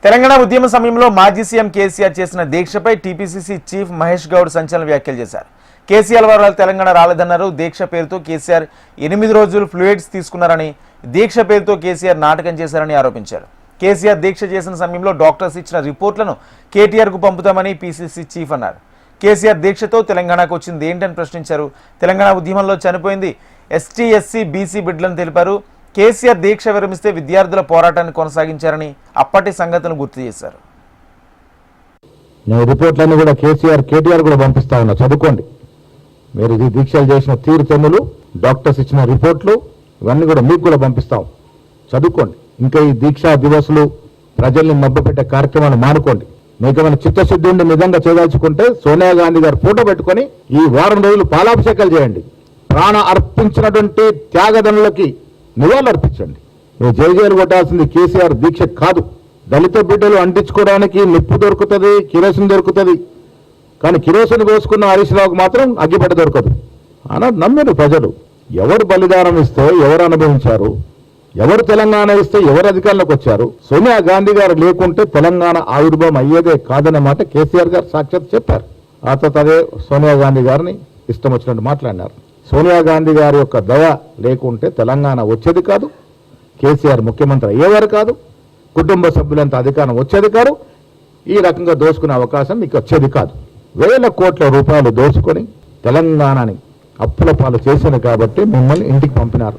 తెలంగాణ ఉద్యమ సమయంలో మాజీ సీఎం కేసీఆర్ చేసిన దీక్షపై టీపీసీసీ చీఫ్ మహేష్ గౌడ్ సంచలన వ్యాఖ్యలు చేశారు. కేసీఆర్ వల్ల తెలంగాణ రాలేదన్నారు. దీక్ష పేరుతో కేసీఆర్ 8 రోజులు ఫ్లూయిడ్స్ తీసుకున్నారని, దీక్ష పేరుతో కేసీఆర్ నాటకం చేశారని ఆరోపించారు. కేసీఆర్ దీక్ష చేసిన సమయంలో డాక్టర్స్ ఇచ్చిన రిపోర్ట్లను కేటీఆర్కు పంపుతామని పీసీసీ చీఫ్ అన్నారు. కేసీఆర్ దీక్షతో తెలంగాణకు వచ్చింది ఏంటని ప్రశ్నించారు. తెలంగాణ ఉద్యమంలో చనిపోయింది ఎస్టీ, ఎస్సీ, బీసీ బిడ్డలను తెలిపారు. కేసీఆర్ దీక్ష విరమిస్తే విద్యార్థుల పోరాటాన్ని కొనసాగించారని అప్పటి సంగతులను గుర్తు చేశారు. నేను రిపోర్ట్లన్నీ కూడా కేటీఆర్ కూడా పంపిస్తా ఉన్నా, చదువుకోండి. మీరు ఈ దీక్షలు చేసిన తీరుతెన్నులు, డాక్టర్స్ ఇచ్చిన రిపోర్ట్లు ఇవన్నీ కూడా మీకు కూడా పంపిస్తాం, చదువుకోండి. ఇంకా ఈ దీక్షా దివసులు ప్రజల్ని మభ్యపెట్టే కార్యక్రమాన్ని మానుకోండి. మీకు ఏమైనా చిత్తశుద్ధి ఉండి నిజంగా చేయదలుచుకుంటే సోనియా గాంధీ గారు ఫోటో పెట్టుకొని ఈ వారం రోజులు పాలాభిషేకాలు చేయండి. ప్రాణ అర్పించినటువంటి త్యాగదనులకి నివాళులు అర్పించండి. మీరు జైలు కొట్టాల్సింది కేసీఆర్ దీక్ష కాదు. దళిత బిడ్డలు అంటించుకోవడానికి నిప్పు దొరుకుతుంది, కిరోసిన్ దొరుకుతుంది. కానీ కిరోసిన్ పోసుకున్న హరీష్ రావుకు మాత్రం అగ్గిపెట్ట దొరకదు అన్నది నమ్మిన ప్రజలు. ఎవరు బలిదానం ఇస్తే ఎవరు అనుభవించారు, ఎవరు తెలంగాణ ఇస్తే ఎవరు అధికారంలోకి వచ్చారు. సోనియా గాంధీ గారు లేకుంటే తెలంగాణ ఆవిర్భావం అయ్యేదే కాదనే మాట కేసీఆర్ గారు సాక్షాత్ చెప్పారు. ఆ తర్వాత అదే సోనియా గాంధీ గారిని ఇష్టం వచ్చినట్టు మాట్లాడినారు. సోనియా గాంధీ గారి యొక్క దయ లేకుంటే తెలంగాణ వచ్చేది కాదు, కేసీఆర్ ముఖ్యమంత్రి అయ్యేవారు కాదు, కుటుంబ సభ్యులంతా అధికారం వచ్చేది కాదు, ఈ రకంగా దోచుకునే అవకాశం మీకు వచ్చేది కాదు. వేల కోట్ల రూపాయలు దోచుకొని తెలంగాణని అప్పుల పాలు చేశారు కాబట్టి మిమ్మల్ని ఇంటికి పంపినారు.